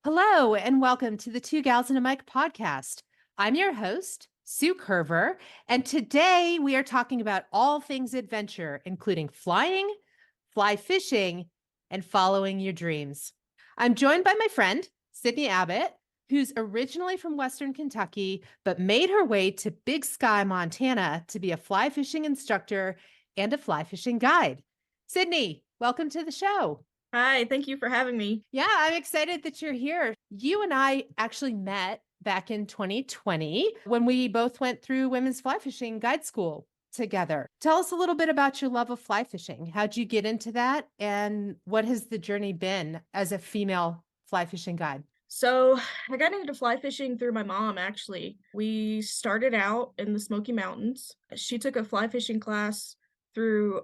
Hello, and welcome to the Two Gals and a Mic podcast. I'm your host, Sue Curver, and today we are talking about all things adventure, including flying, fly fishing, and following your dreams. I'm joined by my friend, Sydney Abbott, who's originally from Western Kentucky, but made her way to Big Sky, Montana to be a fly fishing instructor and a fly fishing guide. Sydney, welcome to the show. Hi, thank you for having me. Yeah, I'm excited that you're here. You and I actually met back in 2020 when we both went through women's fly fishing guide school together. Tell us a little bit about your love of fly fishing. How'd you get into that? And what has the journey been as a female fly fishing guide? So, I got into fly fishing through my mom, actually. We started out in the Smoky Mountains. She took a fly fishing class through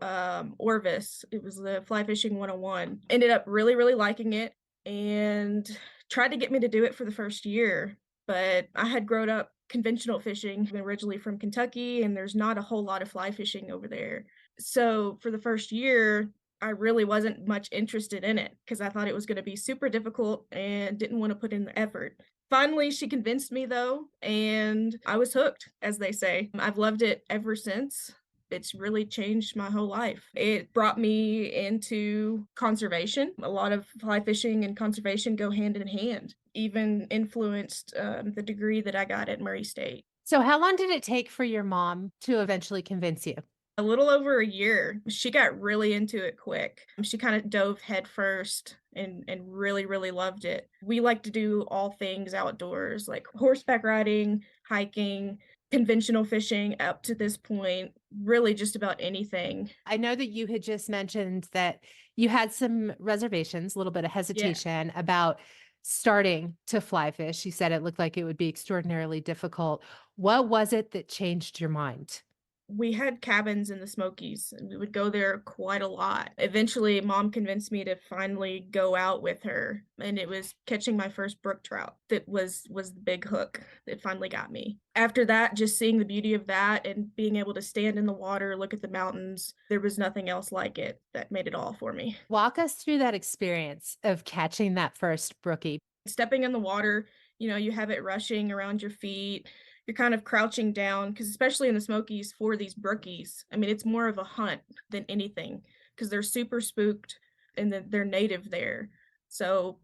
Orvis. It was the Fly Fishing 101. Ended up really liking it and tried to get me to do it for the first year. But I had grown up conventional fishing, I'm originally from Kentucky, and there's not a whole lot of fly fishing over there. So, for the first year, I really wasn't much interested in it because I thought it was going to be super difficult and didn't want to put in the effort. Finally, she convinced me though, and I was hooked, as they say. I've loved it ever since. It's really changed my whole life. It brought me into conservation. A lot of fly fishing and conservation go hand in hand, even influenced the degree that I got at Murray State. So, how long did it take for your mom to eventually convince you? A little over a year. She got really into it quick. She kind of dove headfirst and really loved it. We like to do all things outdoors, like horseback riding, hiking, conventional fishing up to this point, really just about anything. I know that you had just mentioned that you had some reservations, a little bit of Yeah. hesitation about starting to fly fish. You said it looked like it would be extraordinarily difficult. What was it that changed your mind? We had cabins in the Smokies, and we would go there quite a lot. Eventually, mom convinced me to finally go out with her, and it was catching my first brook trout that was the big hook that finally got me. After that, just seeing the beauty of that and being able to stand in the water, look at the mountains, there was nothing else like it that made it all for me. Walk us through that experience of catching that first brookie. Stepping in the water, you have it rushing around your feet. You're kind of crouching down because especially in the Smokies for these brookies, I mean, it's more of a hunt than anything because they're super spooked and they're native there. So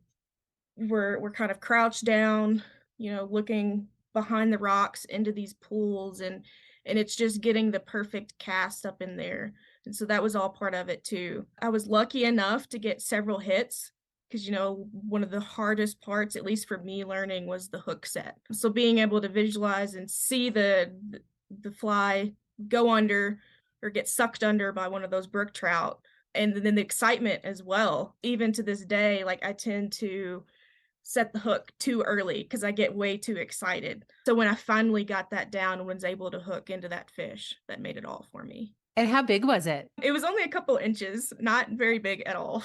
we're kind of crouched down, looking behind the rocks into these pools and it's just getting the perfect cast up in there. And so that was all part of it too. I was lucky enough to get several hits because one of the hardest parts, at least for me learning, was the hook set. So being able to visualize and see the fly go under or get sucked under by one of those brook trout, and then the excitement as well. Even to this day, like I tend to set the hook too early because I get way too excited. So when I finally got that down and was able to hook into that fish, that made it all for me. And how big was it? It was only a couple inches, not very big at all.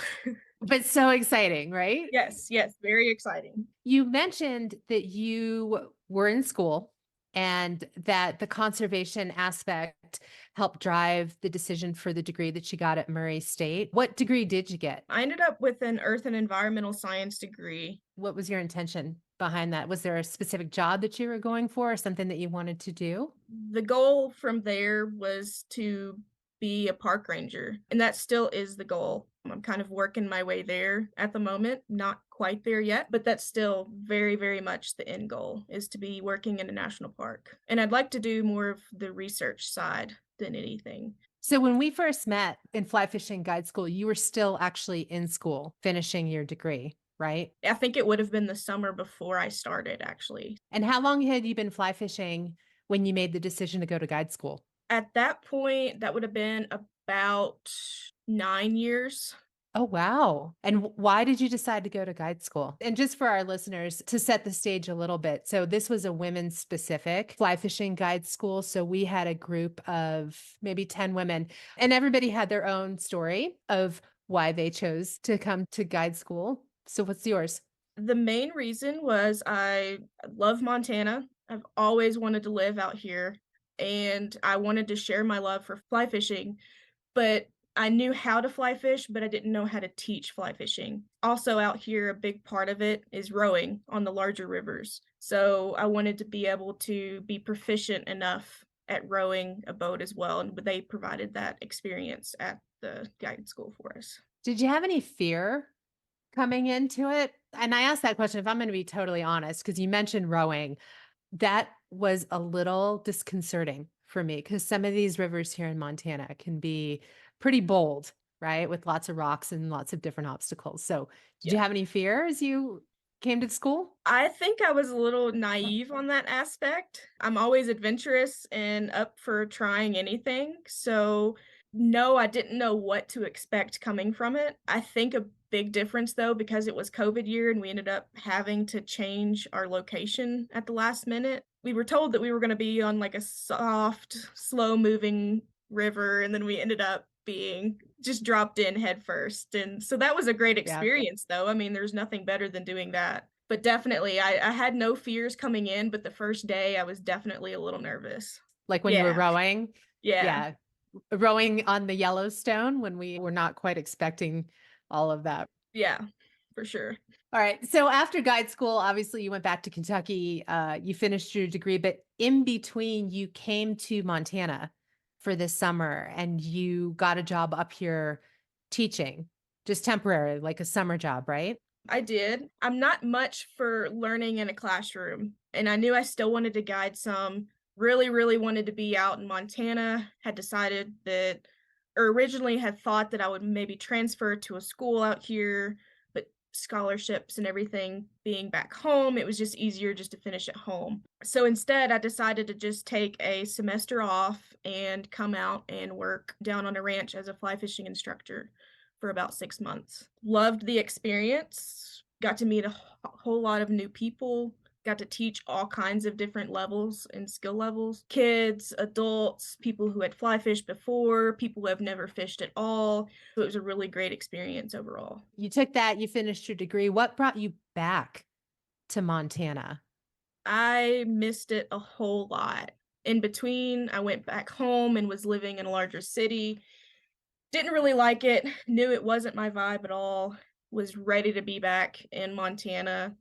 But so exciting, right? Yes, very exciting. You mentioned that you were in school and that the conservation aspect helped drive the decision for the degree that you got at Murray State. What degree did you get? I ended up with an earth and environmental science degree. What was your intention behind that? Was there a specific job that you were going for or something that you wanted to do? The goal from there was to be a park ranger, and that still is the goal. I'm kind of working my way there at the moment, not quite there yet, but that's still very much the end goal is to be working in a national park. And I'd like to do more of the research side than anything. So when we first met in fly fishing guide school, you were still actually in school finishing your degree, right? I think it would have been the summer before I started, actually. And how long had you been fly fishing when you made the decision to go to guide school? At that point, that would have been about 9 years. Oh, wow. And why did you decide to go to guide school? And just for our listeners to set the stage a little bit. So this was a women's specific fly fishing guide school. So we had a group of maybe 10 women and everybody had their own story of why they chose to come to guide school. So what's yours? The main reason was I love Montana. I've always wanted to live out here, and I wanted to share my love for fly fishing, but I knew how to fly fish, but I didn't know how to teach fly fishing. Also, out here, a big part of it is rowing on the larger rivers. So I wanted to be able to be proficient enough at rowing a boat as well. And they provided that experience at the guide school for us. Did you have any fear coming into it? And I asked that question, if I'm going to be totally honest, because you mentioned rowing. That was a little disconcerting for me because some of these rivers here in Montana can be pretty bold, right? With lots of rocks and lots of different obstacles. So, did you Yeah. have any fear as you came to school? I think I was a little naive on that aspect. I'm always adventurous and up for trying anything. So, no, I didn't know what to expect coming from it. I think a big difference, though, because it was COVID year and we ended up having to change our location at the last minute. We were told that we were going to be on like a soft, slow moving river, and then we ended up being just dropped in head first. And so that was a great Yeah. experience, though. I mean, there's nothing better than doing that. But definitely, I had no fears coming in, but the first day I was definitely a little nervous. Like when you were Yeah, rowing? yeah, Yeah. Rowing on the Yellowstone when we were not quite expecting all of that. yeah, for sure. All right. So after guide school, obviously you went back to Kentucky. You finished your degree, but in between, you came to Montana for this summer and you got a job up here teaching, just temporary, like a summer job, right? I did. I'm not much for learning in a classroom, and I knew I still wanted to guide some. Really, really wanted to be out in Montana. Had decided that, or originally had thought that I would maybe transfer to a school out here, but scholarships and everything being back home, it was just easier just to finish at home. So instead, I decided to just take a semester off and come out and work down on a ranch as a fly fishing instructor for about 6 months. Loved the experience, got to meet a whole lot of new people, got to teach all kinds of different levels and skill levels. Kids, adults, people who had fly fished before, people who have never fished at all. So it was a really great experience overall. You took that, you finished your degree. What brought you back to Montana? I missed it a whole lot. In between, I went back home and was living in a larger city. Didn't really like it, knew it wasn't my vibe at all, was ready to be back in Montana,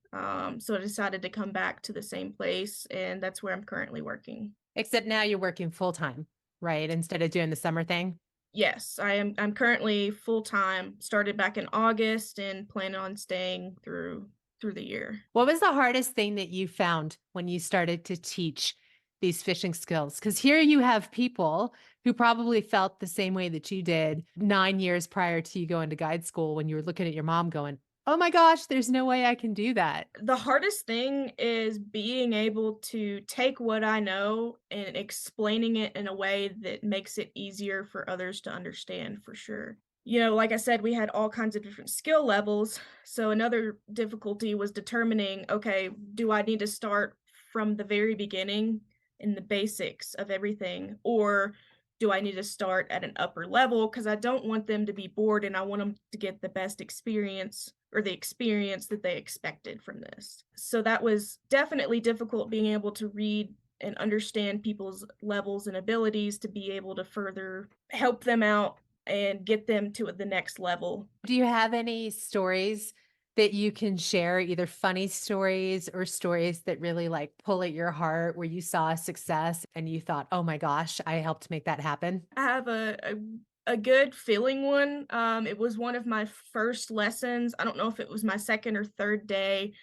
so I decided to come back to the same place, and that's where I'm currently working. Except now you're working full time, right? Instead of doing the summer thing. Yes, I'm currently full-time, started back in August and plan on staying through the year. What was the hardest thing that you found when you started to teach these fishing skills? Because here you have people who probably felt the same way that you did 9 years prior to you going to guide school when you were looking at your mom going, oh my gosh, there's no way I can do that. The hardest thing is being able to take what I know and explaining it in a way that makes it easier for others to understand for sure. You know, like I said, we had all kinds of different skill levels. So another difficulty was determining, okay, do I need to start from the very beginning in the basics of everything, or do I need to start at an upper level? Because I don't want them to be bored and I want them to get the best experience or the experience that they expected from this. So that was definitely difficult being able to read and understand people's levels and abilities to be able to further help them out and get them to the next level. Do you have any stories that you can share, either funny stories or stories that really like pull at your heart where you saw a success and you thought, oh my gosh, I helped make that happen? I have a good feeling one. It was one of my first lessons. I don't know if it was my second or third day,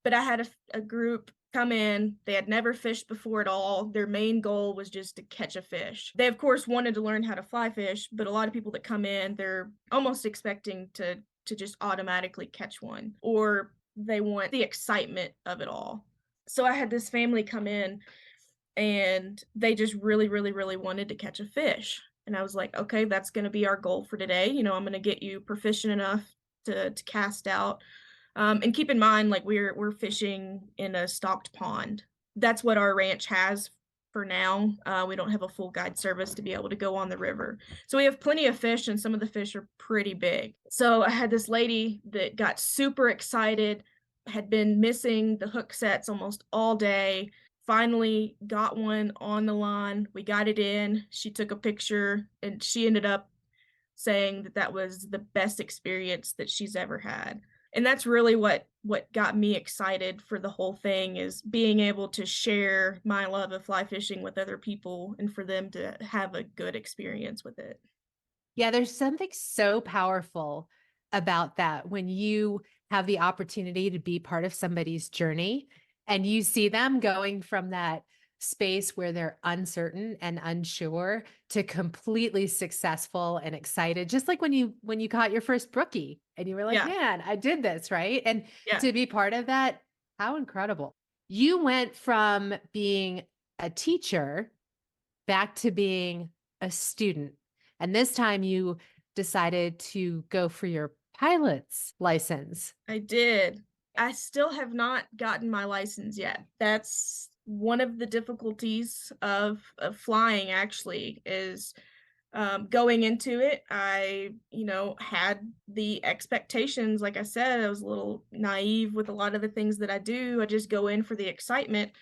but I had a group come in. They had never fished before at all. Their main goal was just to catch a fish. They, of course, wanted to learn how to fly fish, but a lot of people that come in, they're almost expecting to just automatically catch one, or they want the excitement of it all. So I had this family come in and they just really, really, really wanted to catch a fish. And I was like, okay, that's going to be our goal for today. You know, I'm going to get you proficient enough to cast out. And keep in mind, like we're fishing in a stocked pond. That's what our ranch has for now. We don't have a full guide service to be able to go on the river. So we have plenty of fish, and some of the fish are pretty big. So I had this lady that got super excited, had been missing the hook sets almost all day, finally got one on the line. We got it in. She took a picture, and she ended up saying that that was the best experience that she's ever had. And that's really what got me excited for the whole thing, is being able to share my love of fly fishing with other people and for them to have a good experience with it. Yeah, there's something so powerful about that when you have the opportunity to be part of somebody's journey and you see them going from that space where they're uncertain and unsure to completely successful and excited, just like when you caught your first brookie and you were like, Yeah, man, I did this, right? And yeah. to be part of that, how incredible. You went from being a teacher back to being a student. And this time you decided to go for your pilot's license. I did. I still have not gotten my license yet. That's one of the difficulties of flying actually, is going into it. I had the expectations. Like I said, I was a little naive with a lot of the things that I do. I just go in for the excitement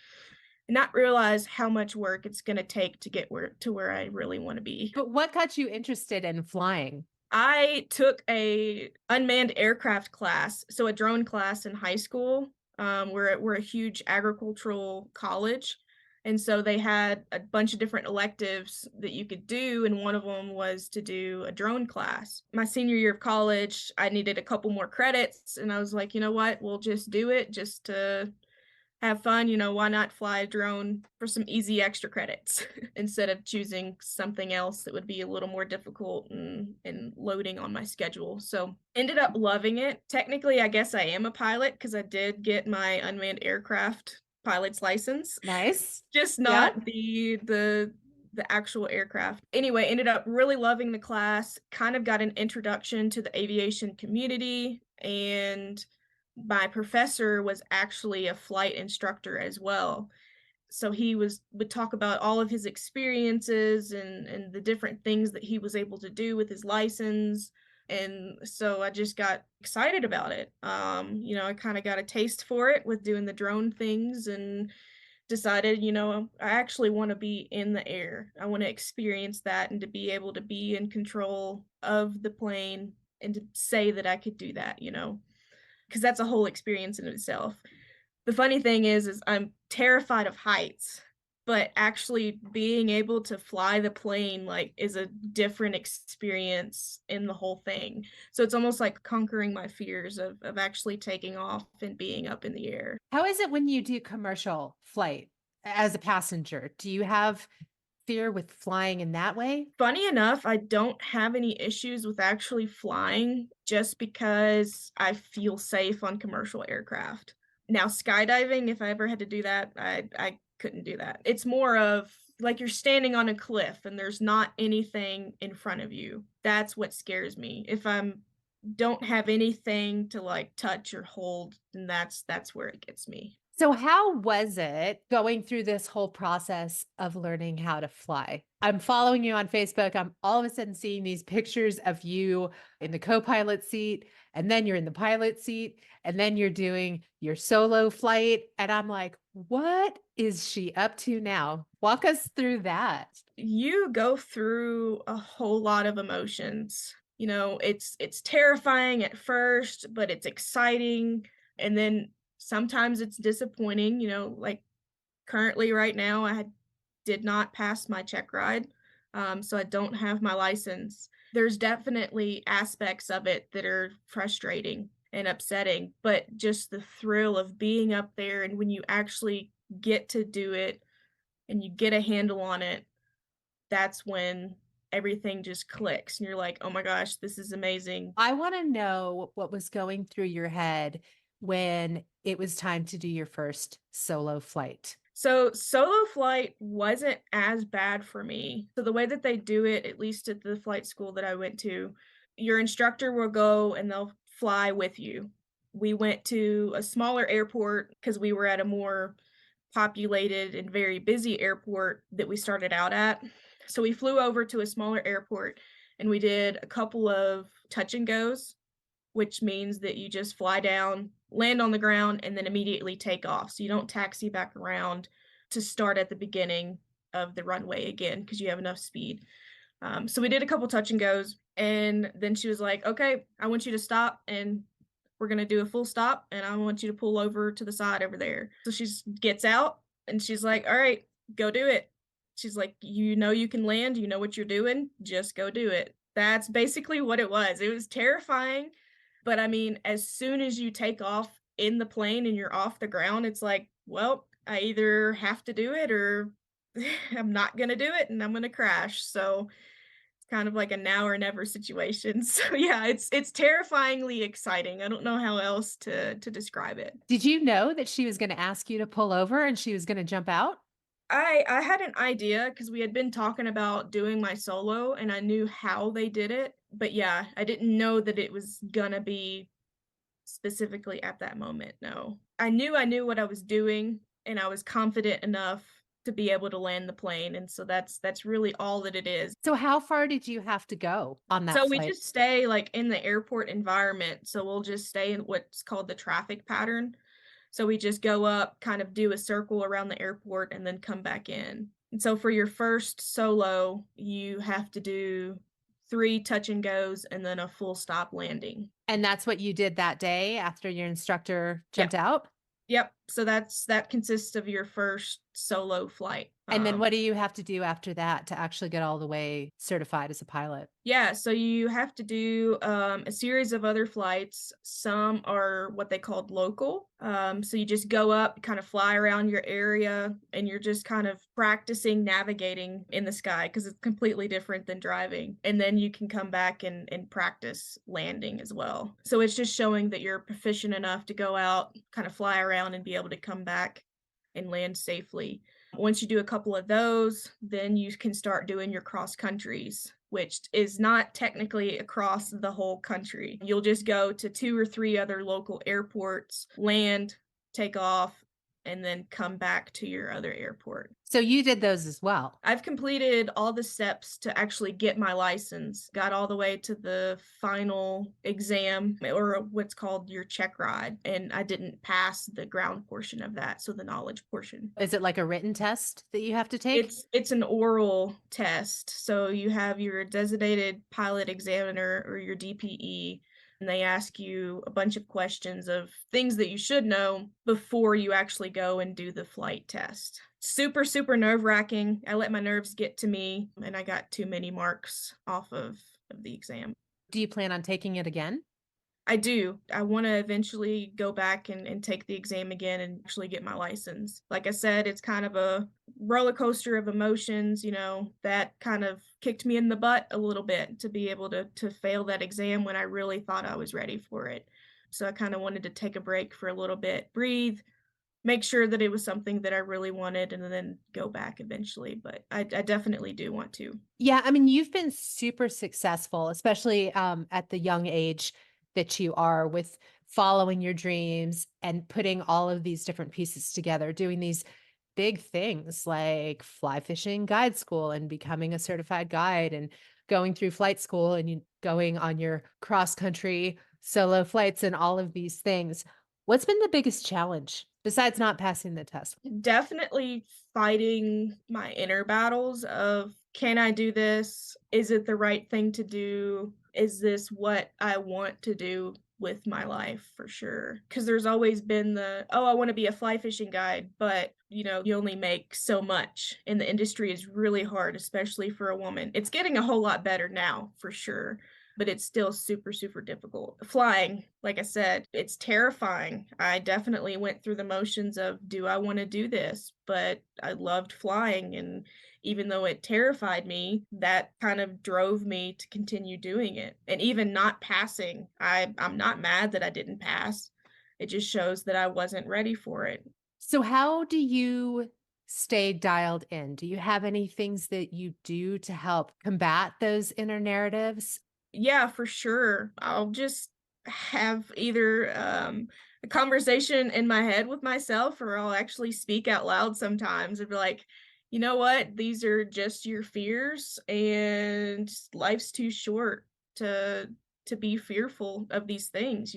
and not realize how much work it's going to take to get where I really want to be. But what got you interested in flying? I took a unmanned aircraft class, so a drone class in high school. We're a huge agricultural college, and so they had a bunch of different electives that you could do, and one of them was to do a drone class. My senior year of college, I needed a couple more credits, and I was like, you know what, we'll just do it just to have fun. Why not fly a drone for some easy extra credits instead of choosing something else that would be a little more difficult and loading on my schedule. So ended up loving it. Technically, I guess I am a pilot because I did get my unmanned aircraft pilot's license, Nice. just Yep. not the actual aircraft. Anyway, ended up really loving the class, kind of got an introduction to the aviation community, and my professor was actually a flight instructor as well. So he would talk about all of his experiences and the different things that he was able to do with his license. And so I just got excited about it. I kind of got a taste for it with doing the drone things, and decided, I actually want to be in the air. I want to experience that and to be able to be in control of the plane and to say that I could do that, because that's a whole experience in itself. The funny thing is I'm terrified of heights, but actually being able to fly the plane like is a different experience in the whole thing. So it's almost like conquering my fears of actually taking off and being up in the air. How is it when you do commercial flight as a passenger? Do you have fear with flying in that way? Funny enough, I don't have any issues with actually flying just because I feel safe on commercial aircraft. Now, skydiving, if I ever had to do that, I couldn't do that. It's more of like you're standing on a cliff and there's not anything in front of you. That's what scares me. If I'm don't have anything to like touch or hold, then that's where it gets me. So, how was it going through this whole process of learning how to fly? I'm following you on Facebook. I'm all of a sudden seeing these pictures of you in the co pilot seat, and then you're in the pilot seat, and then you're doing your solo flight. And I'm like, what is she up to now? Walk us through that. You go through a whole lot of emotions. It's terrifying at first, but it's exciting, and then sometimes it's disappointing. Like currently right now I did not pass my check ride, so I don't have my license. There's definitely aspects of it that are frustrating and upsetting, but just the thrill of being up there, and when you actually get to do it and you get a handle on it, that's when everything just clicks and you're like, "Oh my gosh, this is amazing." I want to know what was going through your head when it was time to do your first solo flight. So, solo flight wasn't as bad for me. So, the way that they do it, at least at the flight school that I went to, your instructor will go and they'll fly with you. We went to a smaller airport because we were at a more populated and very busy airport that we started out at. So, we flew over to a smaller airport and we did a couple of touch and goes, which means that you just fly down, land on the ground, and then immediately take off. So you don't taxi back around to start at the beginning of the runway again because you have enough speed. So we did a couple touch and goes. And then she was like, "Okay, I want you to stop and we're gonna do a full stop and I want you to pull over to the side over there." So she gets out and she's like, "All right, go do it." She's like, "You know you can land, you know what you're doing, just go do it." That's basically what it was. It was terrifying, but I mean, as soon as you take off in the plane and you're off the ground, it's like, well, I either have to do it or I'm not gonna do it and I'm gonna crash. So it's kind of like a now or never situation. So yeah, it's terrifyingly exciting. I don't know how else to describe it. Did you know that she was gonna ask you to pull over and she was gonna jump out? I had an idea because we had been talking about doing my solo and I knew how they did it, but yeah, I didn't know that it was gonna be specifically at that moment, no. I knew what I was doing, and I was confident enough to be able to land the plane, and so that's really all that it is. So how far did you have to go on that So we flight? just stay, like, in the airport environment, so we'll just stay in what's called the traffic pattern. So we just go up, kind of do a circle around the airport, and then come back in. And so for your first solo, you have to do 3 touch and goes and then a full stop landing. And that's what you did that day after your instructor Yep. jumped out? Yep, so that consists of your first solo flight. And then what do you have to do after that to actually get all the way certified as a pilot? Yeah, so you have to do, a series of other flights. Some are what they called local. So you just go up, kind of fly around your area, and you're just kind of practicing navigating in the sky because it's completely different than driving. And then you can come back and practice landing as well. So it's just showing that you're proficient enough to go out, kind of fly around and be able to come back and land safely. Once you do a couple of those, then you can start doing your cross countries, which is not technically across the whole country. You'll just go to 2 or 3 other local airports, land, take off, and then come back to your other airport. So you did those as well? I've completed all the steps to actually get my license, got all the way to the final exam or what's called your check ride, and I didn't pass the ground portion of that, so the knowledge portion. Is it like a written test that you have to take? It's an oral test, so you have your designated pilot examiner or your DPE, and they ask you a bunch of questions of things that you should know before you actually go and do the flight test. Super, super nerve-wracking. I let my nerves get to me, and I got too many marks off of the exam. Do you plan on taking it again? I do. I wanna eventually go back and take the exam again and actually get my license. Like I said, it's kind of a roller coaster of emotions, that kind of kicked me in the butt a little bit to be able to fail that exam when I really thought I was ready for it. So I kinda wanted to take a break for a little bit, breathe, make sure that it was something that I really wanted, and then go back eventually, but I definitely do want to. Yeah, I mean, you've been super successful, especially at the young age that you are with following your dreams and putting all of these different pieces together, doing these big things like fly fishing guide school and becoming a certified guide and going through flight school and going on your cross country solo flights and all of these things. What's been the biggest challenge besides not passing the test? Definitely fighting my inner battles of, "Can I do this? Is it the right thing to do? Is this what I want to do with my life for sure?" Because there's always been the, "Oh, I wanna be a fly fishing guide," but, you only make so much, and the industry is really hard, especially for a woman. It's getting a whole lot better now, for sure, but it's still super, super difficult. Flying, like I said, it's terrifying. I definitely went through the motions of, do I want to do this? But I loved flying. And even though it terrified me, that kind of drove me to continue doing it. And even not passing, I'm not mad that I didn't pass. It just shows that I wasn't ready for it. So how do you stay dialed in? Do you have any things that you do to help combat those inner narratives? Yeah, for sure. I'll just have either, a conversation in my head with myself, or I'll actually speak out loud sometimes and be like, "You know what? These are just your fears, and life's too short to be fearful of these things,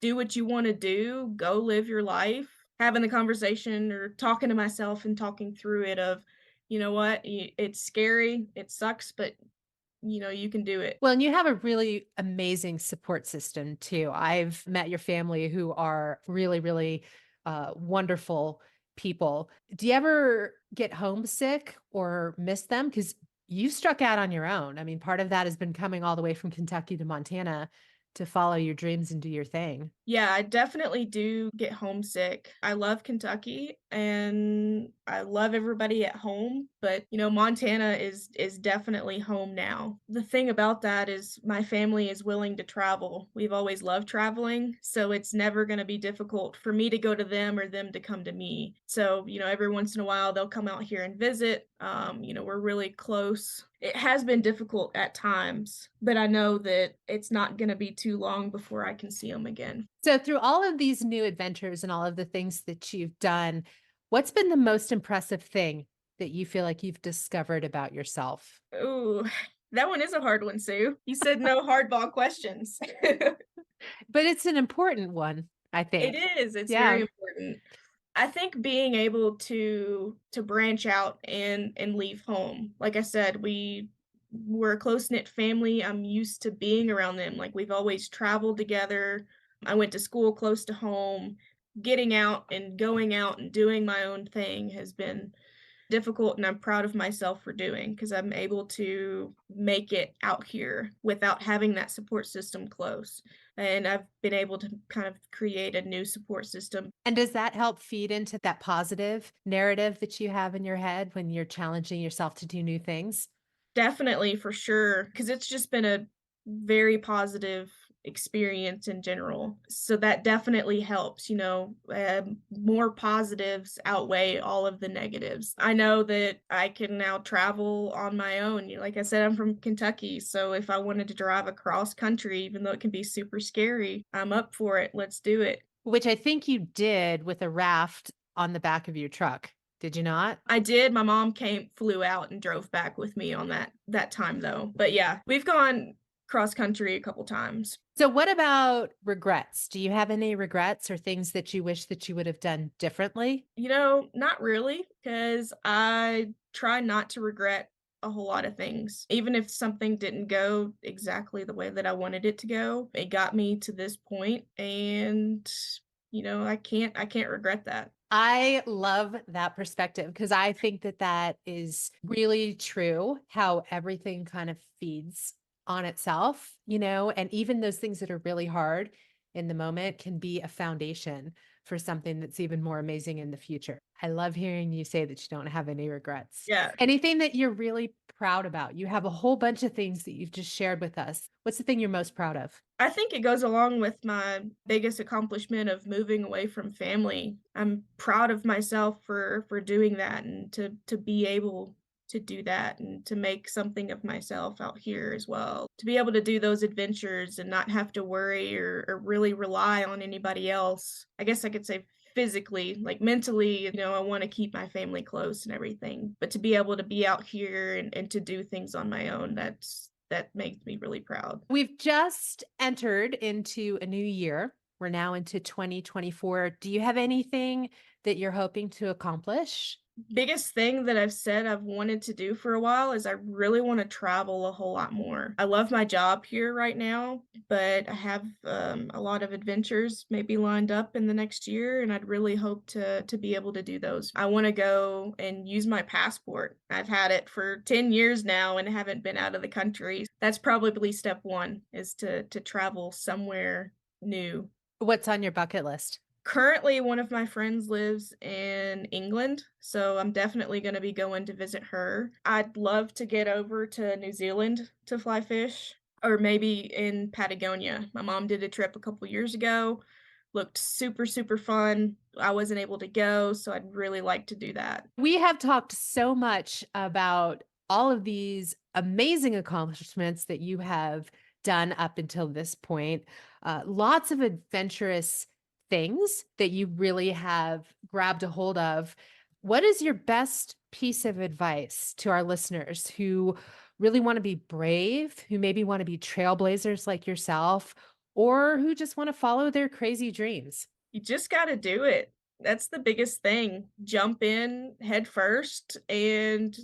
Do what you wanna do, go live your life." Having the conversation or talking to myself and talking through it of, "You know what? It's scary, it sucks, but you can do it. Well, and you have a really amazing support system too. I've met your family who are really, really wonderful people. Do you ever get homesick or miss them? Because you struck out on your own. I mean, part of that has been coming all the way from Kentucky to Montana to follow your dreams and do your thing. Yeah, I definitely do get homesick. I love Kentucky and I love everybody at home, but Montana is definitely home now. The thing about that is my family is willing to travel. We've always loved traveling, so it's never going to be difficult for me to go to them or them to come to me. So, every once in a while they'll come out here and visit. We're really close. It has been difficult at times, but I know that it's not going to be too long before I can see them again. So, through all of these new adventures and all of the things that you've done, what's been the most impressive thing that you feel like you've discovered about yourself? Ooh, that one is a hard one, Sue. You said no hardball questions. But it's an important one, I It think. is, it's Yeah. very important. I think being able to branch out and leave home. Like I said, we're a close-knit family. I'm used to being around them. Like, we've always traveled together. I went to school close to home. Getting out and going out and doing my own thing has been difficult, and I'm proud of myself for doing because I'm able to make it out here without having that support system close. And I've been able to kind of create a new support system. And does that help feed into that positive narrative that you have in your head when you're challenging yourself to do new things? Definitely, for sure, because it's just been a very positive experience in general. So that definitely helps, more positives outweigh all of the negatives. I know that I can now travel on my own. Like I said, I'm from Kentucky, so if I wanted to drive across country, even though it can be super scary, I'm up for it. Let's do it. Which I think you did with a raft on the back of your truck. Did you not? I did. My mom flew out and drove back with me on that time though. But yeah, we've gone cross country a couple times. So, what about regrets? Do you have any regrets or things that you wish that you would have done differently? Not really, because I try not to regret a whole lot of things. Even if something didn't go exactly the way that I wanted it to go, it got me to this point, and I can't regret that. I love that perspective because I think that that is really true, how everything kind of feeds on itself, and even those things that are really hard in the moment can be a foundation for something that's even more amazing in the future. I love hearing you say that you don't have any regrets. Yeah. Anything that you're really proud about? You have a whole bunch of things that you've just shared with us. What's the thing you're most proud of? I think it goes along with my biggest accomplishment of moving away from family. I'm proud of myself for doing that and to be able to do that and to make something of myself out here as well. To be able to do those adventures and not have to worry or really rely on anybody else. I guess I could say physically, like mentally, I want to keep my family close and everything. But to be able to be out here and to do things on my own, that makes me really proud. We've just entered into a new year. We're now into 2024. Do you have anything that you're hoping to accomplish? Biggest thing that I've said I've wanted to do for a while is I really want to travel a whole lot more. I love my job here right now, but I have a lot of adventures maybe lined up in the next year, and I'd really hope to be able to do those. I want to go and use my passport. I've had it for 10 years now and haven't been out of the country. That's probably step one, is to travel somewhere new. What's on your bucket list? Currently, one of my friends lives in England, so I'm definitely gonna be going to visit her. I'd love to get over to New Zealand to fly fish, or maybe in Patagonia. My mom did a trip a couple years ago, looked super, super fun. I wasn't able to go, so I'd really like to do that. We have talked so much about all of these amazing accomplishments that you have done up until this point. Lots of adventurous things that you really have grabbed a hold of. What is your best piece of advice to our listeners who really want to be brave, who maybe want to be trailblazers like yourself, or who just want to follow their crazy dreams? You just gotta do it. That's the biggest thing. Jump in head first and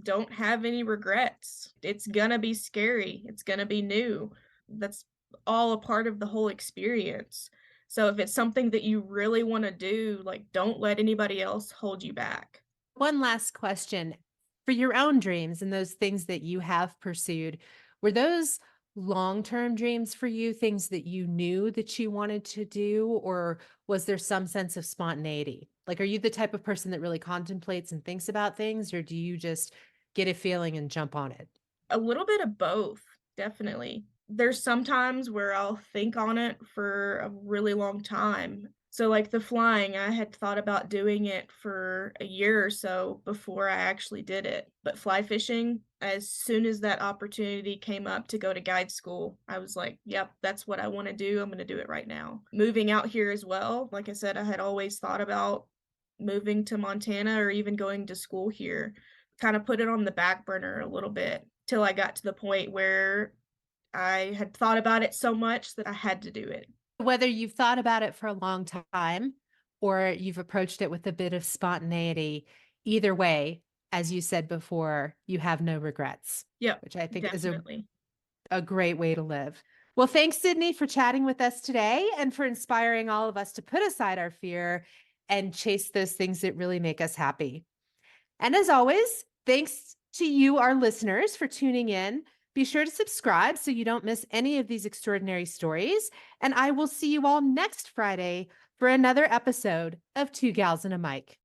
don't have any regrets. It's gonna be scary. It's gonna be new. That's all a part of the whole experience. So if it's something that you really want to do, like don't let anybody else hold you back. One last question. For your own dreams and those things that you have pursued, were those long-term dreams for you, things that you knew that you wanted to do, or was there some sense of spontaneity? Like, are you the type of person that really contemplates and thinks about things, or do you just get a feeling and jump on it? A little bit of both, definitely. There's some times where I'll think on it for a really long time. So, like the flying, I had thought about doing it for a year or so before I actually did it. But fly fishing, as soon as that opportunity came up to go to guide school, I was like, yep, that's what I want to do. I'm going to do it right now. Moving out here as well, like I said, I had always thought about moving to Montana or even going to school here, kind of put it on the back burner a little bit till I got to the point where I had thought about it so much that I had to do it. Whether you've thought about it for a long time or you've approached it with a bit of spontaneity, either way, as you said before, you have no regrets, Yep, which I think is definitely. a great way to live. Well, thanks, Sydney, for chatting with us today and for inspiring all of us to put aside our fear and chase those things that really make us happy. And as always, thanks to you, our listeners, for tuning in. Be sure to subscribe so you don't miss any of these extraordinary stories. And I will see you all next Friday for another episode of Two Gals and a Mic.